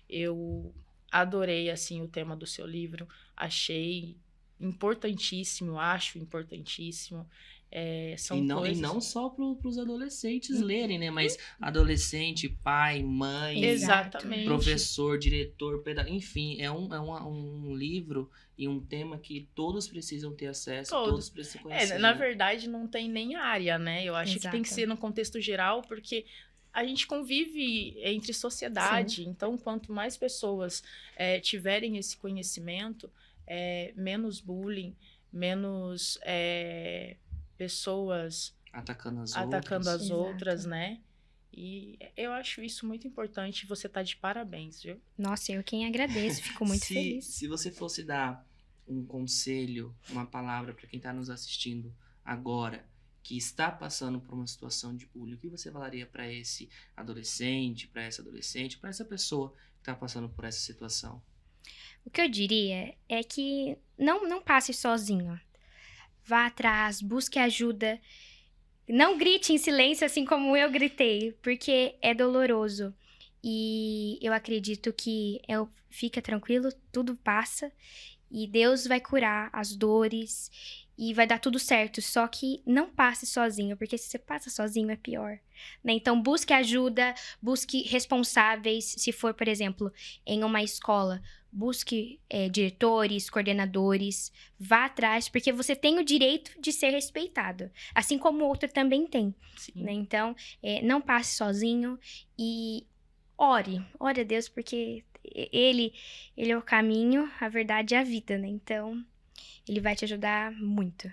eu adorei, assim, o tema do seu livro, achei importantíssimo, acho importantíssimo. São E coisas... não só para os adolescentes lerem, né? Mas adolescente, pai, mãe, Exatamente. professor, diretor, pedagogo, enfim, é um livro e um tema que todos precisam ter acesso, todos precisam conhecer. Na né? verdade, não tem nem área, né? Eu acho que tem que Exato. ser no contexto geral, porque a gente convive entre sociedade. Então, quanto mais pessoas tiverem esse conhecimento, menos bullying, menos pessoas Atacando as atacando outras. as Exato. outras, né? E eu acho isso muito importante. Você tá de parabéns, viu? Nossa, eu quem agradeço, fico muito se, feliz. Se você fosse dar um conselho, uma palavra para quem está nos assistindo agora, que está passando por uma situação de bullying, o que você falaria para esse adolescente, para essa adolescente, para essa pessoa que está passando por essa situação? O que eu diria é que não passe sozinho. Vá atrás, busque ajuda. Não grite em silêncio assim como eu gritei, porque é doloroso. E eu acredito que fica tranquilo, tudo passa. E Deus vai curar as dores e vai dar tudo certo. Só que não passe sozinho, porque se você passa sozinho é pior, né? Então busque ajuda, busque responsáveis. Se for, por exemplo, em uma escola, busque diretores, coordenadores, vá atrás, porque você tem o direito de ser respeitado, assim como o outro também tem, Sim. né? Então, não passe sozinho e ore a Deus, porque ele é o caminho, a verdade e a vida, né? Então, ele vai te ajudar muito.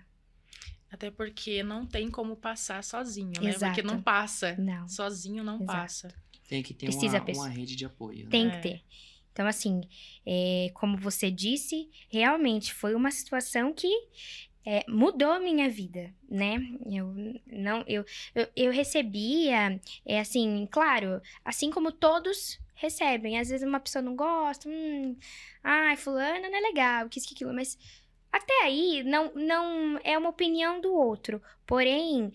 Até porque não tem como passar sozinho, né? Exato. Porque não passa. Não. Sozinho não Exato. passa. Tem que ter Precisa uma rede de apoio. Né? Tem que ter. Então, assim, como você disse, realmente foi uma situação que mudou a minha vida, né? Eu recebia, assim, claro, assim como todos recebem. Às vezes uma pessoa não gosta, ai, fulana não é legal, que isso, que aquilo, mas até aí não é uma opinião do outro. Porém,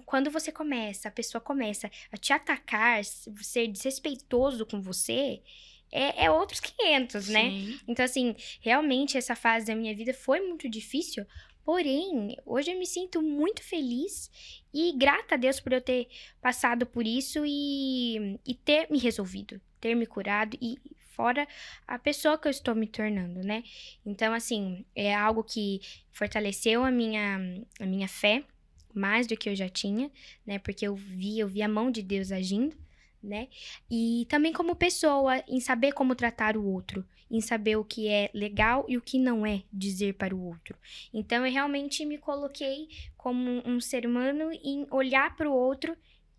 quando a pessoa começa a te atacar, ser desrespeitoso com você, é outros 500, né? Sim. Então, assim, realmente essa fase da minha vida foi muito difícil. Porém, hoje eu me sinto muito feliz e grata a Deus por eu ter passado por isso e ter me resolvido, ter me curado e fora a pessoa que eu estou me tornando, né? Então, assim, é algo que fortaleceu a minha fé mais do que eu já tinha, né? Porque eu vi a mão de Deus agindo, né? E também como pessoa, em saber como tratar o outro, em saber o que é legal e o que não é dizer para o outro. Então, eu realmente me coloquei como um ser humano em olhar para o outro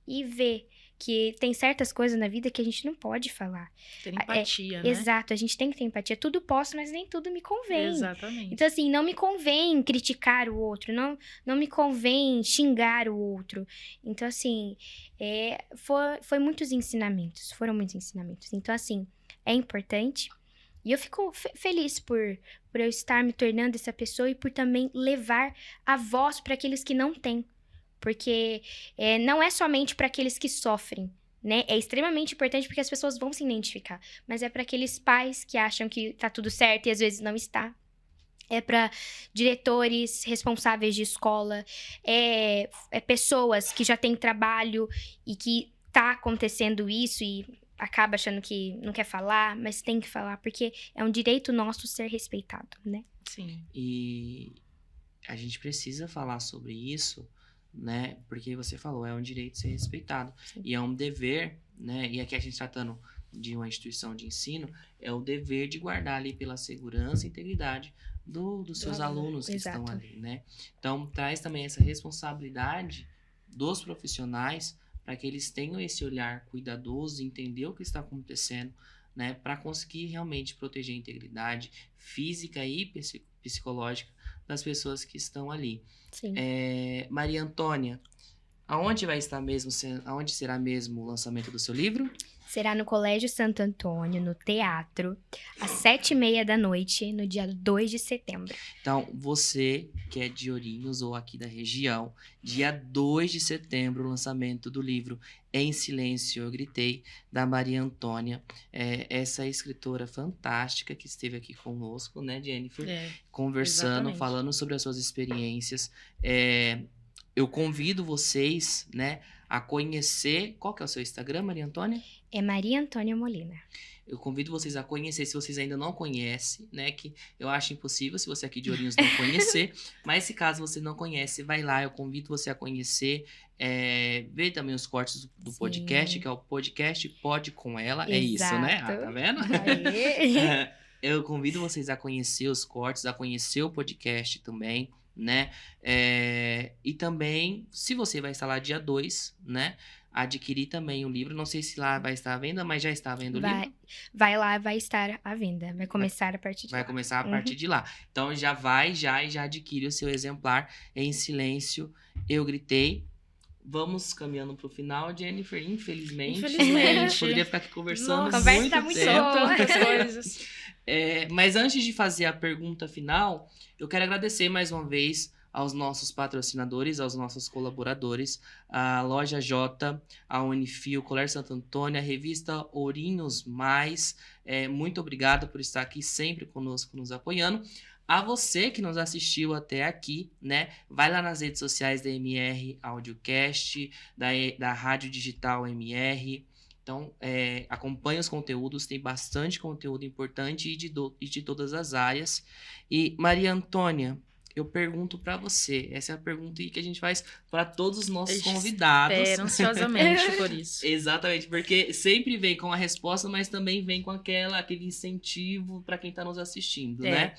e ver que tem certas coisas na vida que a gente não pode falar. Ter empatia, né? Exato, a gente tem que ter empatia. Tudo posso, mas nem tudo me convém. Exatamente. Então, assim, não me convém criticar o outro, não me convém xingar o outro. Então, assim, foram muitos ensinamentos. Então, assim, é importante. E eu fico feliz por eu estar me tornando essa pessoa e por também levar a voz para aqueles que não têm. Porque não é somente para aqueles que sofrem, né? É extremamente importante porque as pessoas vão se identificar. Mas é para aqueles pais que acham que tá tudo certo e às vezes não está. É para diretores responsáveis de escola. É pessoas que já têm trabalho e que tá acontecendo isso e acaba achando que não quer falar, mas tem que falar, porque é um direito nosso ser respeitado, né? Sim. E a gente precisa falar sobre isso, né? Porque você falou, é um direito ser respeitado. Sim. E é um dever, né? E aqui a gente tratando de uma instituição de ensino, é o dever de guardar ali pela segurança e integridade dos seus alunos que Exato. estão ali, né? Então, traz também essa responsabilidade dos profissionais para que eles tenham esse olhar cuidadoso, entender o que está acontecendo, né? Para conseguir realmente proteger a integridade física e psicológica das pessoas que estão ali. Sim. Maria Antônia, aonde será mesmo o lançamento do seu livro? Será no Colégio Santo Antônio, no teatro, às 7h30 da noite, no dia 2 de setembro. Então, você que é de Ourinhos ou aqui da região, dia 2 de setembro, o lançamento do livro Em Silêncio Eu Gritei, da Maria Antônia, essa escritora fantástica que esteve aqui conosco, né, Jennifer? Conversando, exatamente. falando sobre as suas experiências. eu convido vocês, né, a conhecer... Qual que é o seu Instagram, Maria Antônia? É Maria Antônia Molina. Eu convido vocês a conhecer, se vocês ainda não conhecem, né? Que eu acho impossível se você aqui de Ourinhos não conhecer. Mas se caso você não conhece, vai lá, eu convido você a conhecer. Ver também os cortes do Sim. podcast, que é o podcast Pode Com Ela. É isso, né? Ah, tá vendo? Aê. Eu convido vocês a conhecer os cortes, a conhecer o podcast também, né? E também, se você vai estar lá dia 2, né? Adquirir também o livro. Não sei se lá vai estar à venda, mas já está à venda o livro. Vai lá, vai estar à venda. Vai começar a partir de Vai lá. começar a partir de lá. Então já vai e já adquire o seu exemplar em silêncio. Eu gritei. Vamos caminhando pro final, Jennifer. Infelizmente. Infelizmente. Poderia ficar aqui conversando Nossa, a conversa muito tá muito tempo. boa. Tantas coisas. Mas antes de fazer a pergunta final, eu quero agradecer mais uma vez aos nossos patrocinadores, aos nossos colaboradores, a Loja J, a Unifil, Colégio Santo Antônio, a revista Ourinhos Mais. Muito obrigado por estar aqui sempre conosco, nos apoiando. A você que nos assistiu até aqui, né? Vai lá nas redes sociais da MR Audiocast, da Rádio Digital MR. Então, acompanhe os conteúdos, tem bastante conteúdo importante e de todas as áreas. E, Maria Antônia, eu pergunto para você, essa é a pergunta que a gente faz para todos os nossos convidados. Espero ansiosamente por isso. Exatamente, porque sempre vem com a resposta, mas também vem com aquele incentivo para quem está nos assistindo, né?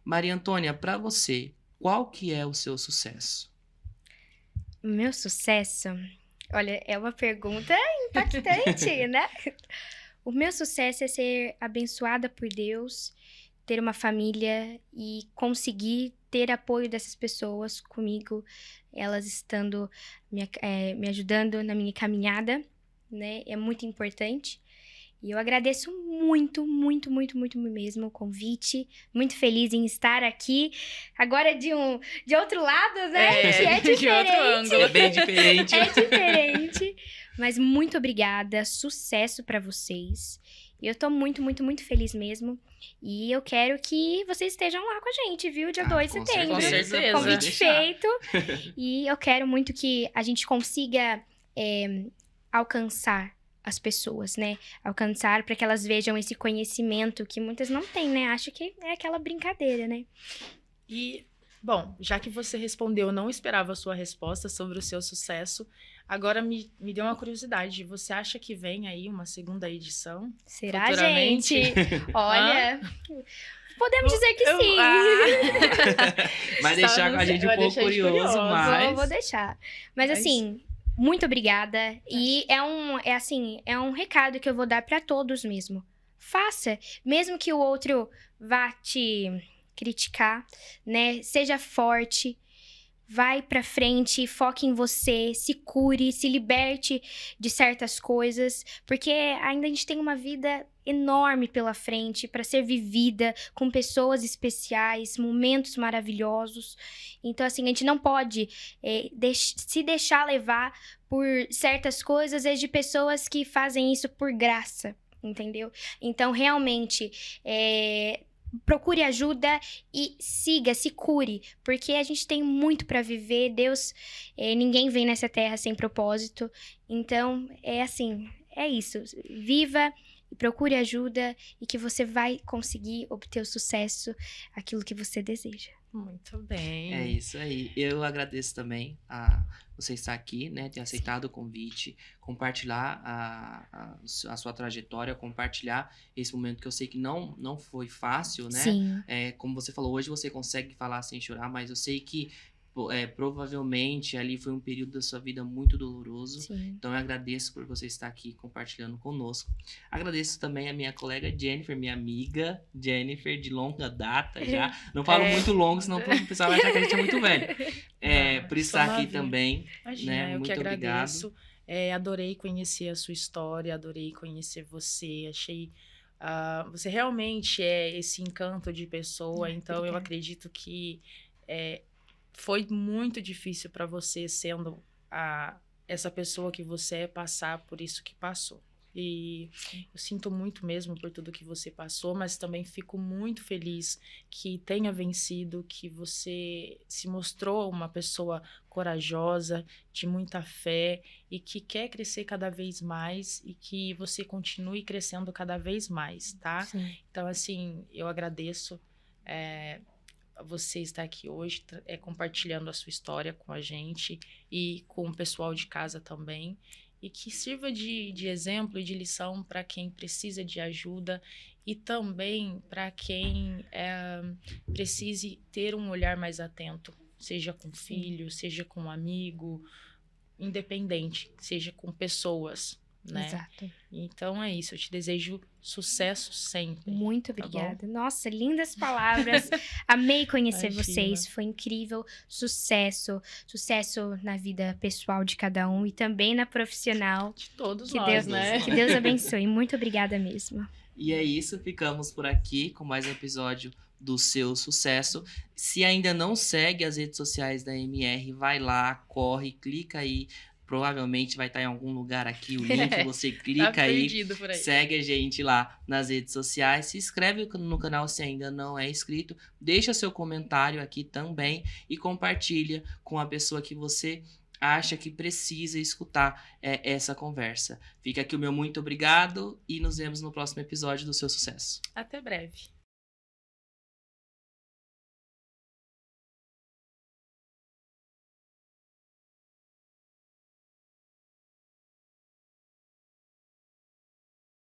Maria Antônia, para você, qual que é o seu sucesso? Meu sucesso? Olha, é uma pergunta impactante, né? O meu sucesso é ser abençoada por Deus, ter uma família e conseguir ter apoio dessas pessoas comigo, elas estando me ajudando na minha caminhada, né? É muito importante. E eu agradeço muito, muito, muito, muito mesmo o convite. Muito feliz em estar aqui. Agora de outro lado, né? Que é de diferente. outro ângulo. É bem diferente. É diferente. Mas muito obrigada. Sucesso pra vocês. E eu tô muito, muito, muito feliz mesmo. E eu quero que vocês estejam lá com a gente, viu? Dia 2 de com setembro. Com certeza. Convite Deixar. feito. E eu quero muito que a gente consiga alcançar as pessoas, né? Alcançar para que elas vejam esse conhecimento que muitas não têm, né? Acho que é aquela brincadeira, né? E, bom, já que você respondeu, eu não esperava a sua resposta sobre o seu sucesso. Agora me deu uma curiosidade. Você acha que vem aí uma segunda edição? Será, Futuramente? gente? Olha, podemos dizer que sim. Vai deixar com a gente um pouco curioso, mas... Vou deixar. Mas assim, muito obrigada. E é um recado que eu vou dar pra todos mesmo. Faça, mesmo que o outro vá te criticar, né? Seja forte. Vai pra frente, foque em você, se cure, se liberte de certas coisas, porque ainda a gente tem uma vida enorme pela frente para ser vivida com pessoas especiais, momentos maravilhosos. Então, assim, a gente não pode se deixar levar por certas coisas de pessoas que fazem isso por graça, entendeu? Então, realmente, procure ajuda e siga, se cure, porque a gente tem muito para viver. Deus, ninguém vem nessa terra sem propósito. Então, é isso. Viva e procure ajuda e que você vai conseguir obter o sucesso, aquilo que você deseja. Muito bem. É isso aí. Eu agradeço também a você estar aqui, né? Ter aceitado o convite, compartilhar a sua trajetória, compartilhar esse momento que eu sei que não foi fácil, né? Sim. Como você falou, hoje você consegue falar sem chorar, mas eu sei que provavelmente ali foi um período da sua vida muito doloroso. Sim. Então eu agradeço por você estar aqui compartilhando conosco. Agradeço também a minha colega Jennifer, minha amiga Jennifer, de longa data já. Não falo muito longo, senão o pessoal vai achar que a gente é muito velho. Por estar aqui também. Imagina, né? eu Muito que agradeço. obrigado. Adorei conhecer a sua história, adorei conhecer você. Achei... você realmente é esse encanto de pessoa, então obrigada. eu acredito que foi muito difícil para você, sendo essa pessoa que você é, passar por isso que passou. E eu sinto muito mesmo por tudo que você passou, mas também fico muito feliz que tenha vencido, que você se mostrou uma pessoa corajosa, de muita fé e que quer crescer cada vez mais e que você continue crescendo cada vez mais, tá? Sim. Então, assim, eu agradeço você estar aqui hoje, compartilhando a sua história com a gente e com o pessoal de casa também. E que sirva de exemplo e de lição para quem precisa de ajuda e também para quem precise ter um olhar mais atento, seja com filho, seja com um amigo, independente, seja com pessoas, né? Exato. Então é isso, eu te desejo sucesso sempre. Muito Tá obrigada. Nossa, lindas palavras. Amei conhecer Imagina. vocês. Foi incrível. Sucesso. Sucesso na vida pessoal de cada um e também na profissional. De todos Que nós, Deus, né? que Deus abençoe. Muito obrigada mesmo. E é isso, ficamos por aqui com mais um episódio do Seu Sucesso. Se ainda não segue as redes sociais da MR, vai lá, corre, clica aí. Provavelmente vai estar em algum lugar aqui o link, você clica Tá aí, perdido por aí. segue a gente lá nas redes sociais, se inscreve no canal se ainda não é inscrito, deixa seu comentário aqui também e compartilha com a pessoa que você acha que precisa escutar essa conversa. Fica aqui o meu muito obrigado e nos vemos no próximo episódio do Seu Sucesso. Até breve.